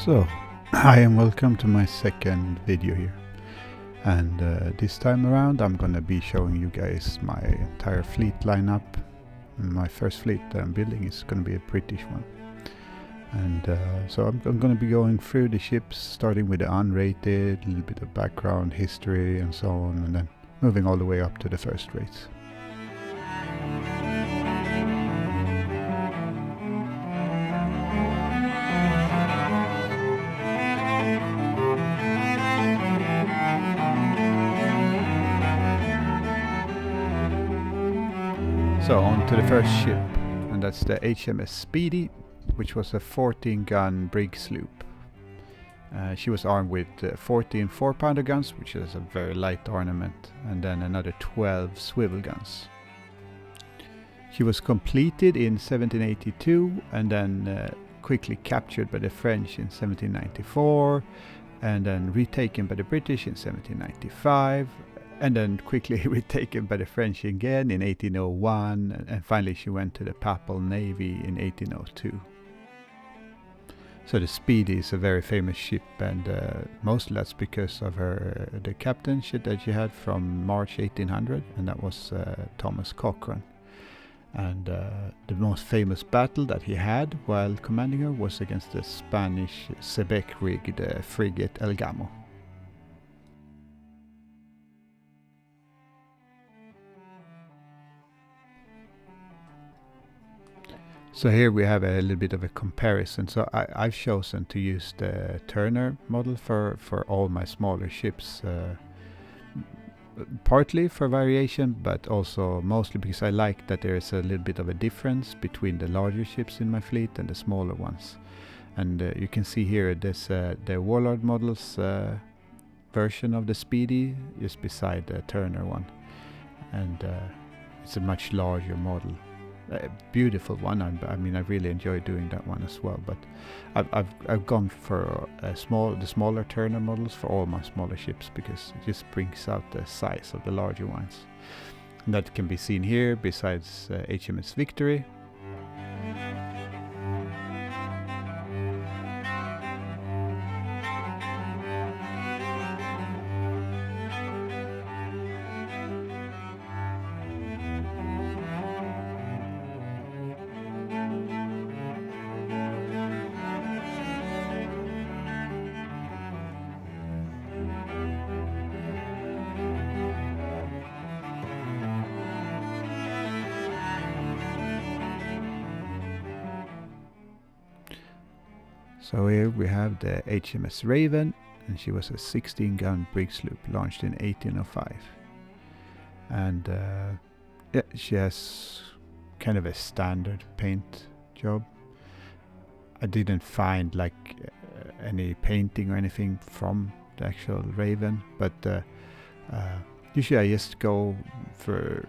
So, hi and welcome to my second video here, and this time around I'm gonna be showing you guys my entire fleet lineup. My first fleet that I'm building is gonna be a British one, and so I'm gonna be going through the ships, starting with the unrated, a little bit of background, history and so on, and then moving all the way up to the first rates. So on to the first ship, and that's the HMS Speedy, which was a 14-gun brig sloop. She was armed with 14 4-pounder guns, which is a very light armament, and then another 12 swivel guns. She was completed in 1782 and then quickly captured by the French in 1794, and then retaken by the British in 1795. And then quickly retaken by the French again in 1801, and finally she went to the Papal Navy in 1802. So the Speedy is a very famous ship, and mostly that's because of the captainship that she had from March 1800, and that was Thomas Cochrane. And the most famous battle that he had while commanding her was against the Spanish Sebec-rigged frigate El Gamo. So here we have a little bit of a comparison. So I've chosen to use the Turner model for all my smaller ships, partly for variation, but also mostly because I like that there is a little bit of a difference between the larger ships in my fleet and the smaller ones. And you can see here this the Warlord model's version of the Speedy is beside the Turner one, and it's a much larger model. A beautiful one. I mean, I really enjoy doing that one as well. But I've gone for the smaller Turner models for all my smaller ships, because it just brings out the size of the larger ones. And that can be seen here besides HMS Victory. So here we have the HMS Raven, and she was a 16-gun brig sloop launched in 1805. And yeah, she has kind of a standard paint job. I didn't find like any painting or anything from the actual Raven, but usually I just go for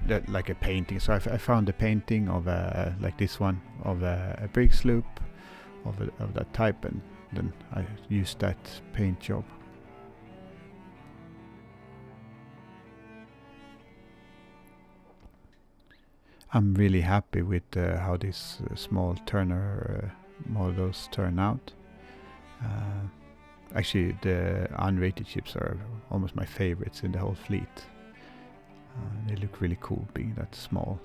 that, like a painting. So I found a painting of like this one of a brig sloop of that type, and then I used that paint job. I'm really happy with how these small Turner models turn out. Actually, the unrated ships are almost my favorites in the whole fleet. They look really cool being that small.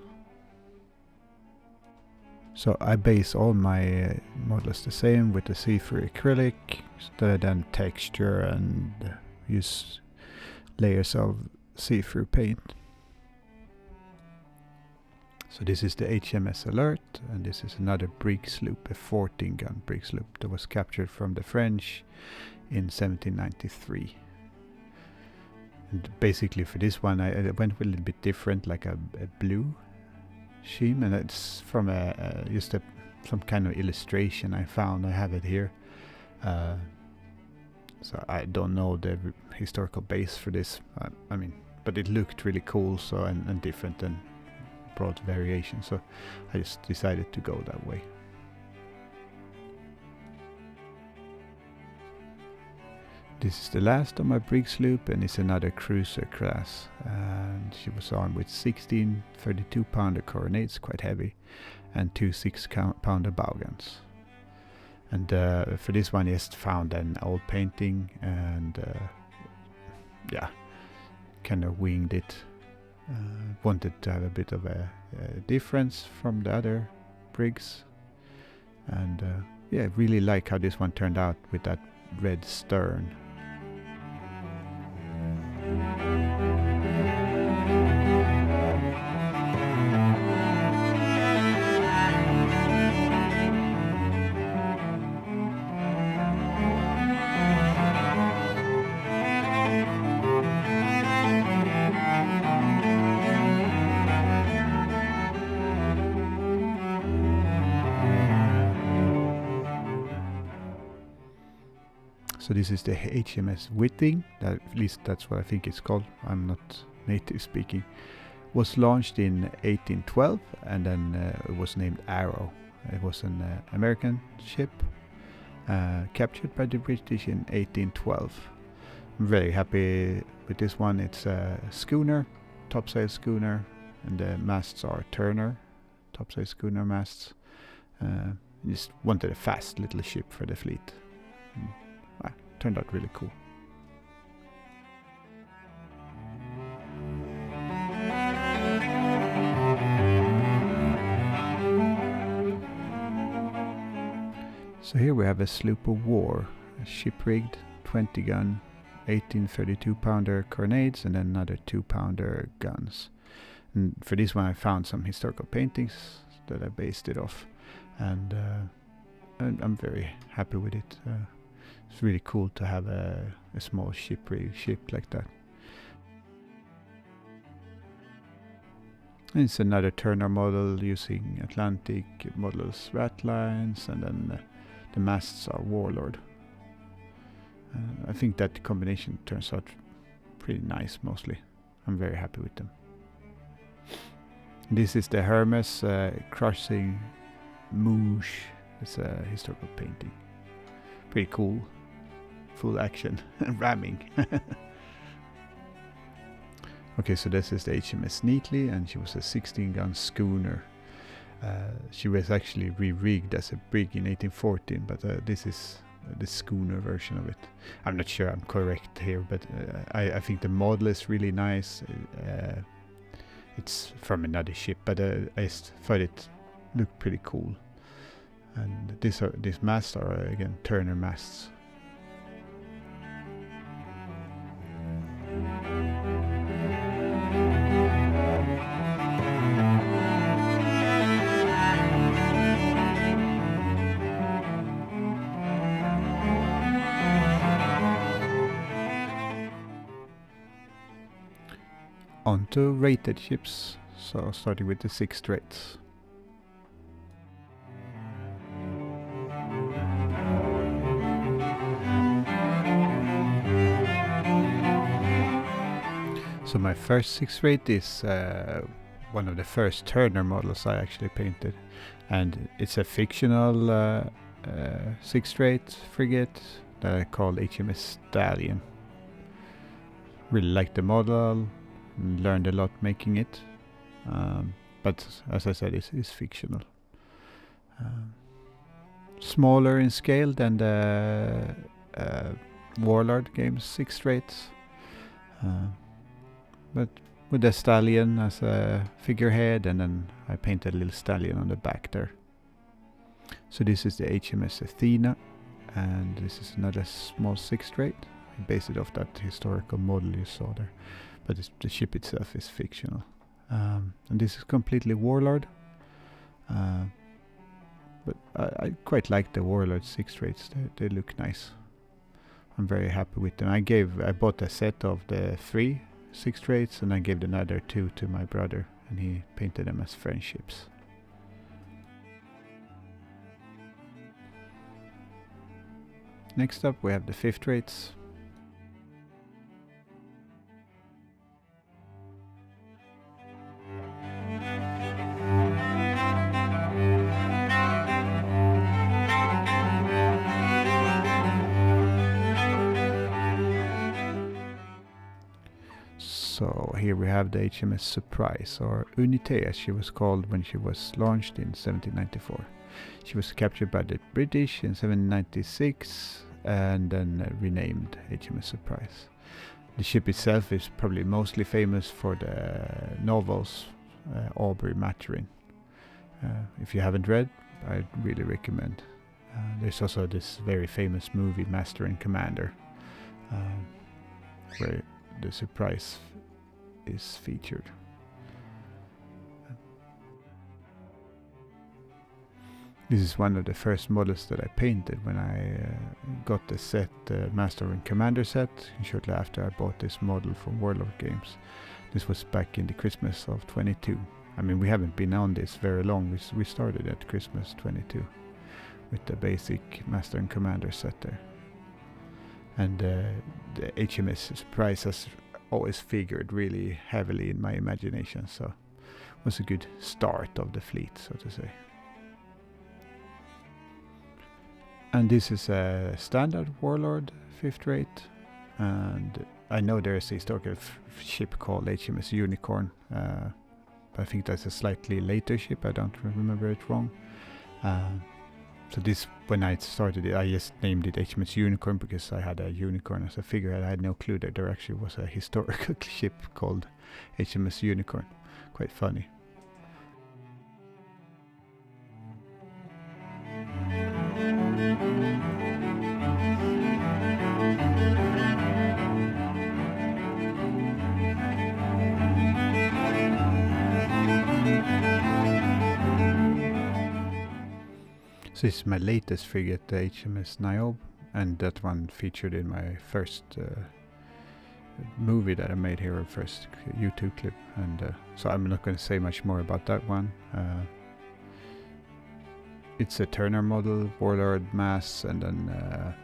So I base all my models the same with the see-through acrylic, then texture and use layers of see-through paint. So this is the HMS Alert, and this is another brig sloop, a 14-gun brig sloop that was captured from the French in 1793. And basically for this one I went with a little bit different, like a blue sheen, and it's from just some kind of illustration I found. I have it here, so I don't know the historical base for this. I mean, but it looked really cool, so and different and brought variation, so I just decided to go that way. This is the last of my brig sloop, and it's another cruiser class, and she was armed with 16 32-pounder carronades, quite heavy, and two 6-pounder bow guns. And for this one, I just found an old painting and yeah, kind of winged it. Wanted to have a bit of a difference from the other brigs, and yeah, I really like how this one turned out with that red stern. So this is the HMS Whiting, at least that's what I think it's called, I'm not native speaking. Was launched in 1812 and then it was named Arrow. It was an American ship captured by the British in 1812. I'm very happy with this one. It's a schooner, topsail schooner, and the masts are Turner, topsail schooner masts. Just wanted a fast little ship for the fleet. Turned out really cool. So here we have a sloop of war, a ship-rigged 20-gun 1832 pounder carronades and then another 2-pounder guns. And for this one I found some historical paintings that I based it off, and I'm very happy with it. It's really cool to have a small ship like that. And it's another Turner model using Atlantic models ratlines, and then the masts are Warlord. I think that combination turns out pretty nice mostly. I'm very happy with them. This is the Hermes crushing Mouche. It's a historical painting. Pretty cool. Full action and ramming. Okay, so this is the HMS Neatly, and she was a 16-gun schooner. She was actually re-rigged as a brig in 1814, but this is the schooner version of it. I'm not sure I'm correct here, but I think the model is really nice. It's from another ship, but I just thought it looked pretty cool. And these masts are again Turner masts. On to rated ships, so starting with the 6th rates. So my first 6th rate is one of the first Turner models I actually painted, and it's a fictional 6th rate frigate that I called HMS Stallion. Really liked the model, learned a lot making it, but as I said, it's fictional. Smaller in scale than the Warlord game's 6th rates, but with the stallion as a figurehead, and then I painted a little stallion on the back there. So this is the HMS Athena, and this is another small 6th rate. I based it off that historical model you saw there, but the ship itself is fictional. And this is completely Warlord, but I quite like the Warlord 6th rates. They look nice. I'm very happy with them. I bought a set of the 3 6th rates, and I gave another 2 to my brother, and he painted them as friendships. Next up we have the 5th rates. So here we have the HMS Surprise, or Unité as she was called when she was launched in 1794. She was captured by the British in 1796 and then renamed HMS Surprise. The ship itself is probably mostly famous for the novels Aubrey Maturin. If you haven't read, I really recommend. There's also this very famous movie, Master and Commander, where the Surprise is featured. This is one of the first models that I painted when I got the set, the Master and Commander set, shortly after I bought this model from Warlord games. This was back in the Christmas of 22. I mean, we haven't been on this very long. We started at Christmas 22 with the basic Master and Commander set there. And the HMS Surprise has always figured really heavily in my imagination, so it was a good start of the fleet, so to say. And this is a standard Warlord 5th rate, and I know there's a historical ship called HMS Unicorn, but I think that's a slightly later ship, I don't remember it wrong. So this, when I started it, I just named it HMS Unicorn because I had a unicorn as a figure. I had no clue that there actually was a historical ship called HMS Unicorn. Quite funny. So this is my latest frigate, the HMS Niobe, and that one featured in my first movie that I made here, first YouTube clip, and so I'm not going to say much more about that one. It's a Turner model, Warlord masts, and then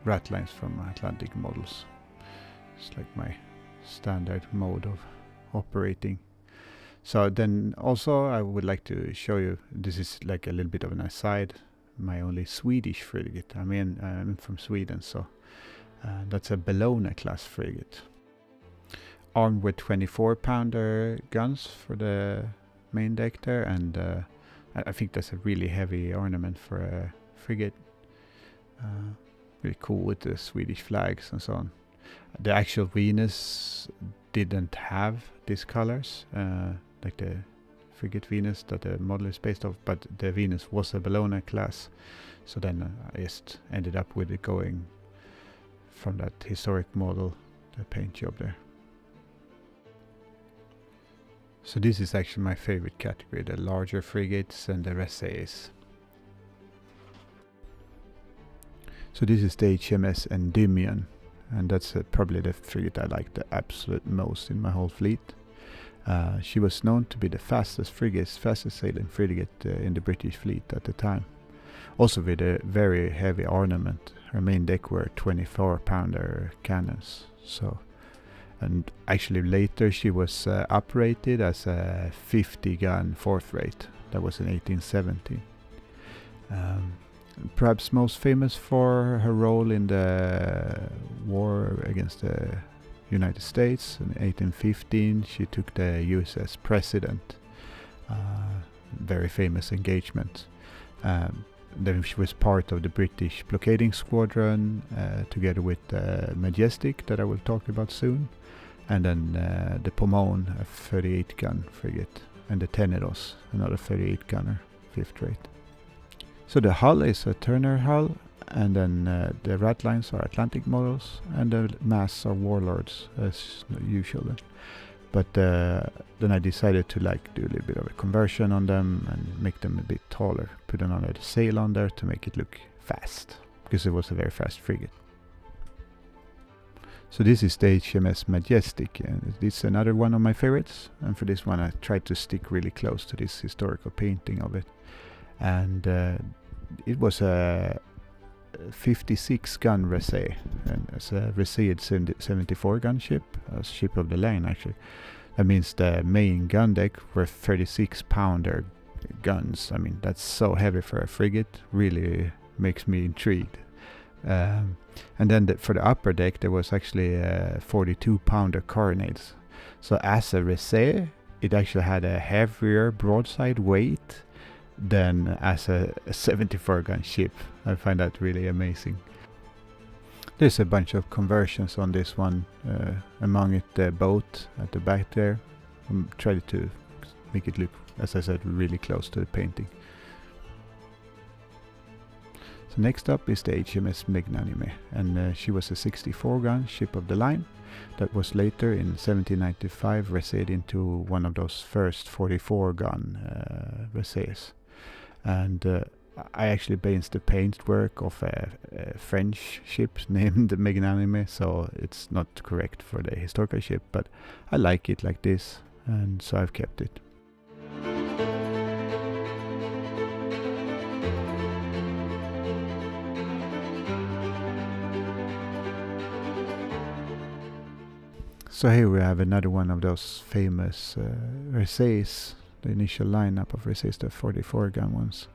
ratlines from Atlantic models. It's like my standard mode of operating. So then also I would like to show you, this is like a little bit of an aside, my only Swedish frigate. I mean, I'm from Sweden, so that's a Bellona class frigate. Armed with 24-pounder guns for the main deck there, and I think that's a really heavy ornament for a frigate. Really cool with the Swedish flags and so on. The actual Venus didn't have these colors, like the frigate Venus that the model is based off, but the Venus was a Bellona class, so then I just ended up with it going from that historic model, the paint job there. So this is actually my favorite category, the larger frigates and the razees. So this is the HMS Endymion, and that's probably the frigate I like the absolute most in my whole fleet. She was known to be the fastest sailing frigate in the British fleet at the time. Also with a very heavy armament. Her main deck were 24-pounder cannons. So, and actually later she was uprated as a 50-gun 4th rate. That was in 1870. Perhaps most famous for her role in the war against the United States. In 1815 she took the USS President, very famous engagement. Then she was part of the British blockading squadron together with the Majestic that I will talk about soon, and then the Pomone, a 38-gun frigate, and the Tenedos, another 38-gunner 5th rate. So the hull is a Turner hull, and then the ratlines are Atlantic models, and the masts are Warlords as usual. But then I decided to do a little bit of a conversion on them and make them a bit taller, put another sail on there to make it look fast, because it was a very fast frigate. So this is the HMS Majestic, and this is another one of my favorites, and for this one I tried to stick really close to this historical painting of it. And it was a 56-gun razee, and it's a razeed 74-gun ship, a ship of the line actually. That means the main gun deck were 36-pounder guns. I mean, that's so heavy for a frigate, really makes me intrigued. And then for the upper deck there was actually 42-pounder carronades. So as a razee, it actually had a heavier broadside weight, than as a 74 gun ship. I find that really amazing. There's a bunch of conversions on this one, among it the boat at the back there. I'm trying to make it look, as I said, really close to the painting. So next up is the HMS Magnanime, and she was a 64 gun ship of the line that was later in 1795 razeed into one of those first 44 gun razees. And I actually based the paintwork of a French ship named Magnanime, so it's not correct for the historical ship, but I like it like this, and so I've kept it. So here we have another one of those famous razees, the initial lineup of razees, the 44 gun ones.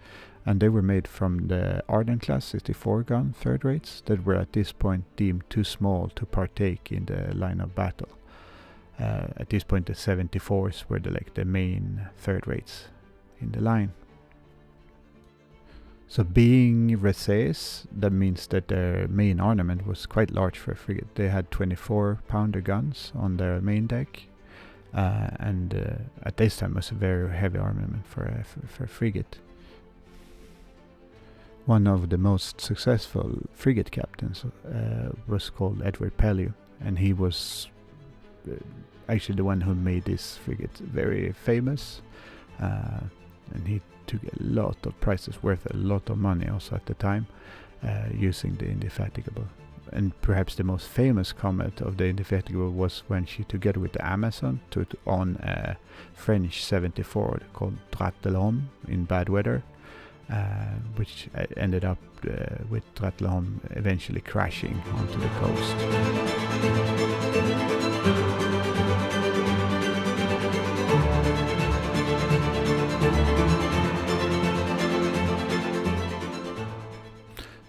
And they were made from the Ardent class 64 gun third rates that were at this point deemed too small to partake in the line of battle. At this point the 74s were the main third rates in the line. So being razees, that means that their main armament was quite large for a frigate. They had 24-pounder guns on their main deck, and at this time was a very heavy armament for a frigate. One of the most successful frigate captains was called Edward Pellew, and he was actually the one who made this frigate very famous, and he took a lot of prizes worth a lot of money also at the time, using the Indefatigable. And perhaps the most famous combat of the Indefatigable was when she, together with the Amazon, took on a French 74 called Ratlines in bad weather, which ended up with Ratlines eventually crashing onto the coast.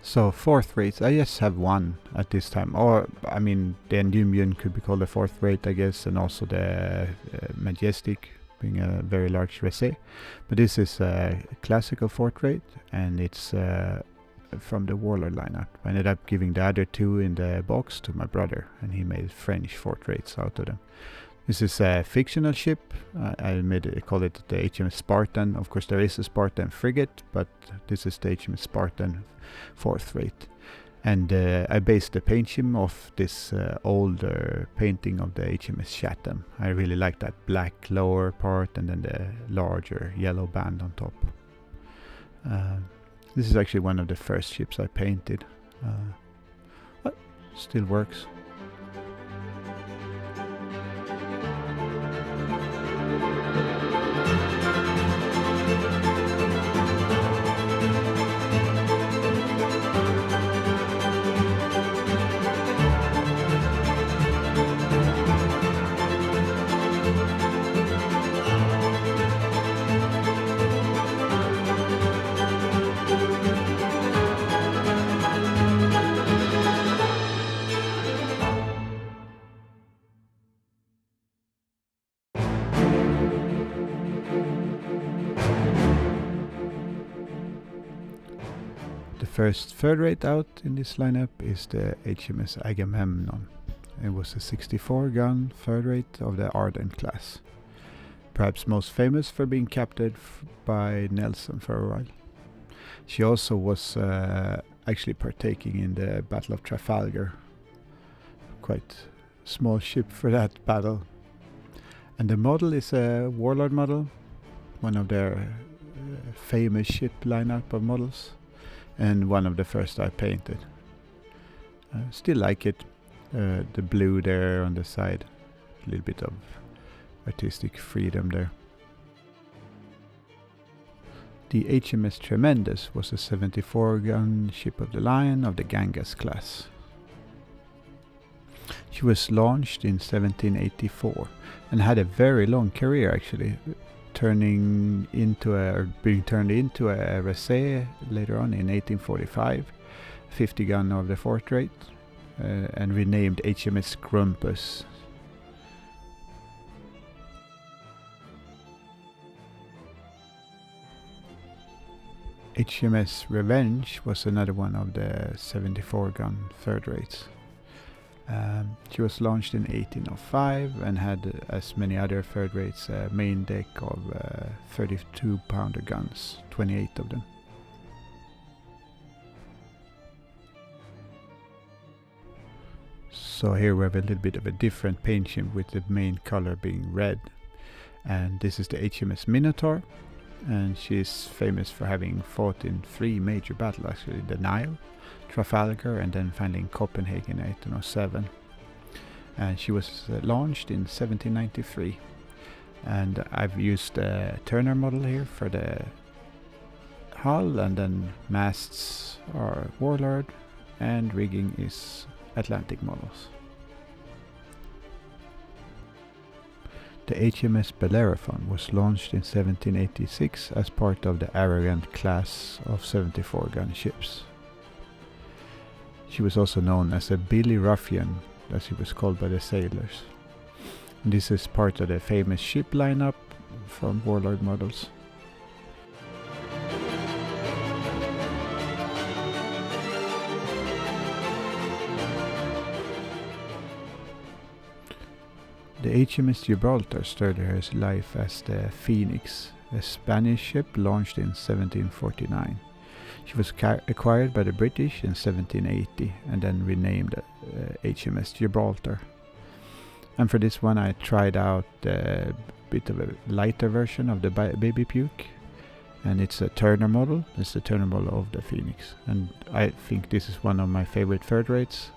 So fourth rates, I just have one at this time, or I mean the Endymion could be called a fourth rate, I guess, and also the Majestic being a very large razee. But this is a classical fourth rate, and it's from the Warlord lineup. I ended up giving the other two in the box to my brother, and he made French fourth rates out of them. This is a fictional ship. I call it the HMS Spartan. Of course there is a Spartan frigate, but this is the HMS Spartan fourth rate. And I based the paint scheme off this older painting of the HMS Chatham. I really like that black lower part and then the larger yellow band on top. This is actually one of the first ships I painted. But still works. The first third rate out in this lineup is the HMS Agamemnon. It was a 64 gun third rate of the Ardent class. Perhaps most famous for being captured by Nelson for a while. She also was actually partaking in the Battle of Trafalgar. Quite small ship for that battle. And the model is a Warlord model, one of their famous ship lineup of models, and one of the first I painted. Still like it. The blue there on the side, a little bit of artistic freedom there. The HMS Tremendous was a 74 gun ship of the line of the Ganges class. She was launched in 1784 and had a very long career actually, being turned into a razee later on in 1845, 50 gun of the fourth rate, and renamed HMS Grumpus. HMS Revenge was another one of the 74 gun third rates. She was launched in 1805 and had, as many other third rates, a main deck of 32 pounder guns, 28 of them. So here we have a little bit of a different paint scheme, with the main color being red. And this is the HMS Minotaur, and she's famous for having fought in 3 major battles, actually: the Nile, Trafalgar, and then finally in Copenhagen in 1807. And she was launched in 1793. And I've used a Turner model here for the hull, and then masts are Warlord, and rigging is Atlantic models. The HMS Bellerophon was launched in 1786 as part of the Arrogant class of 74 gun ships. She was also known as a Billy Ruffian, as she was called by the sailors. And this is part of the famous ship lineup from Warlord models. The HMS Gibraltar started her life as the Phoenix, a Spanish ship launched in 1749. She was acquired by the British in 1780 and then renamed HMS Gibraltar. And for this one I tried out a bit of a lighter version of the Baby Puke, and it's a Turner model. It's the Turner model of the Phoenix, and I think this is one of my favorite third rates.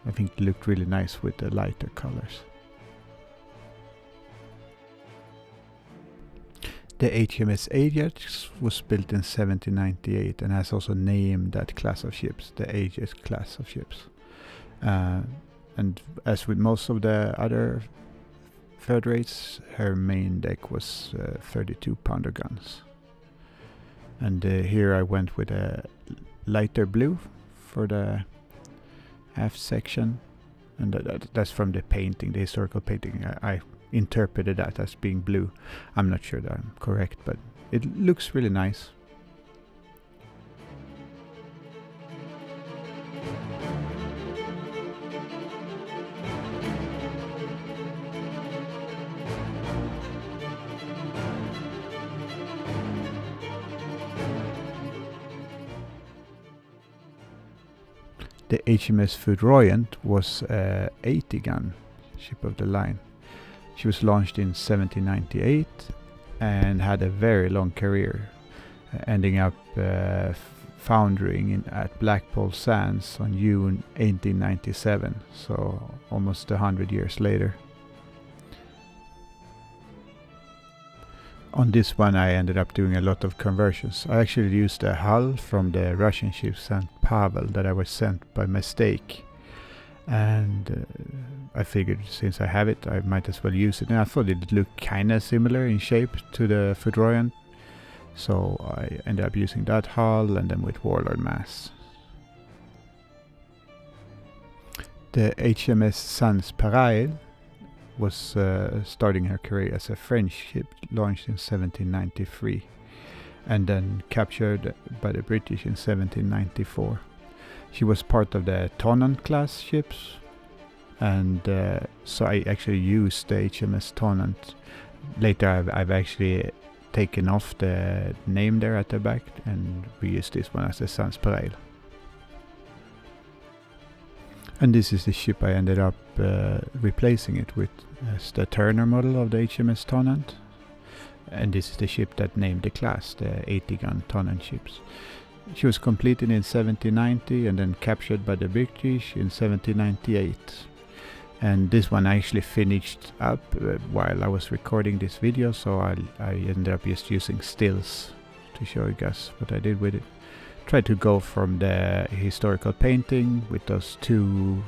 I think it looked really nice with the lighter colors. The HMS Ajax was built in 1798 and has also named that class of ships, the Ajax class of ships. And as with most of the other third rates, her main deck was 32 pounder guns. And here I went with a lighter blue for the aft section, and that's from the painting, the historical painting. I interpreted that as being blue. I'm not sure that I'm correct, but it looks really nice. The HMS Foudroyant was a 80 gun ship of the line. She was launched in 1798 and had a very long career, ending up foundering at Blackpool Sands on June 1897, so almost 100 years later. On this one I ended up doing a lot of conversions. I actually used a hull from the Russian ship St. Pavel that I was sent by mistake, and I figured since I have it I might as well use it, and I thought it looked kinda similar in shape to the Foudroyant, so I ended up using that hull and then with Warlord masts. The HMS Sans Pareil was starting her career as a French ship launched in 1793 and then captured by the British in 1794. She was part of the Tonnant class ships, and so I actually used the HMS Tonnant. Later I've actually taken off the name there at the back and we used this one as the Sans Pareil. And this is the ship I ended up replacing it with as the Turner model of the HMS Tonnant. And this is the ship that named the class, the 80 gun Tonnant ships. She was completed in 1790 and then captured by the British in 1798. And this one I actually finished up while I was recording this video, so I ended up just using stills to show you guys what I did with it. Tried to go from the historical painting with those 2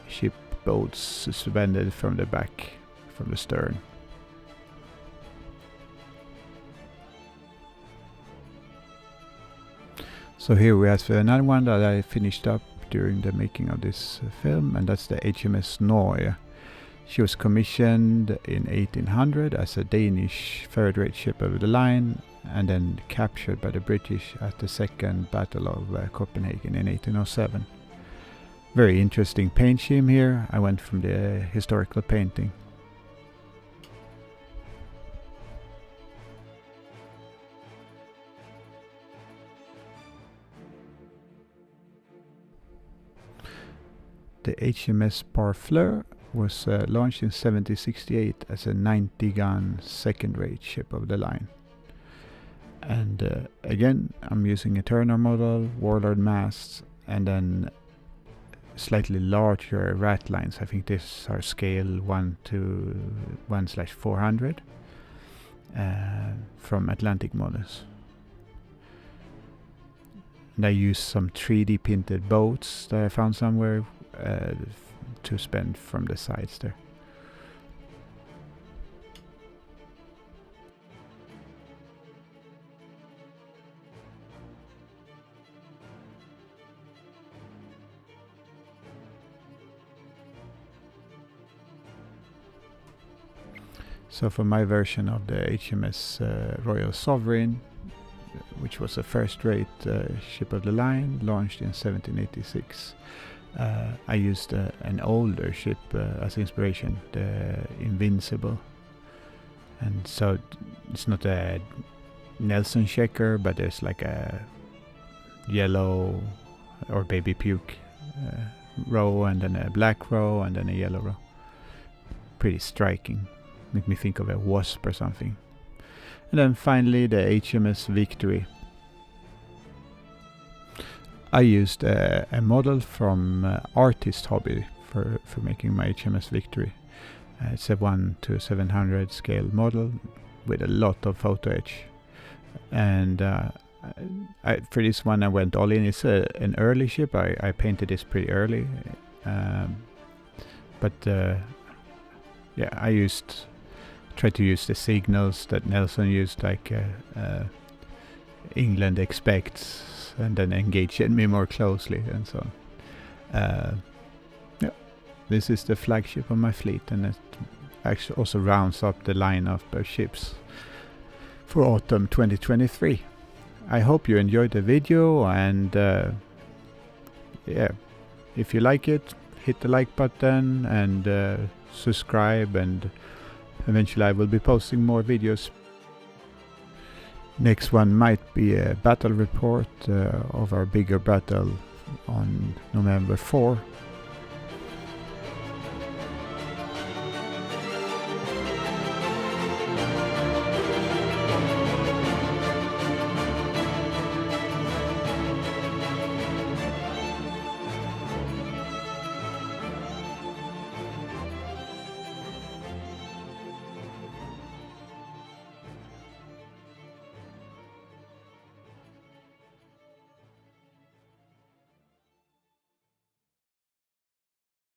ship boats suspended from the back, from the stern. So here we have another one that I finished up during the making of this film, and that's the HMS Noy. She was commissioned in 1800 as a Danish third-rate ship of the line, and then captured by the British at the Second Battle of Copenhagen in 1807. Very interesting paint scheme here. I went from the historical painting. The HMS Parfleur was launched in 1768 as a 90-gun second-rate ship of the line. And again, I'm using a Turner model, Warlord masts, and then slightly larger ratlines. I think these are scale 1/400 from Atlantic models. And I used some 3D printed boats that I found somewhere to spend from the sides there. So for my version of the HMS Royal Sovereign, which was a first-rate ship of the line, launched in 1786, I used an older ship as inspiration, the Invincible. And so it's not a Nelson checker, but there's like a yellow or baby puke row, and then a black row, and then a yellow row. Pretty striking. Make me think of a wasp or something. And then finally the HMS Victory. I used a model from Artist Hobby for making my HMS Victory. It's a 1/700 scale model with a lot of photo edge. And for this one I went all in. It's an early ship. I painted this pretty early. Yeah, I tried to use the signals that Nelson used, like England expects, and then engage me more closely and so on. Yeah, this is the flagship of my fleet, and it actually also rounds up the lineup of ships for autumn 2023. I hope you enjoyed the video, and yeah, if you like it, hit the like button and subscribe, and eventually I will be posting more videos. Next one might be a battle report of our bigger battle on November 4.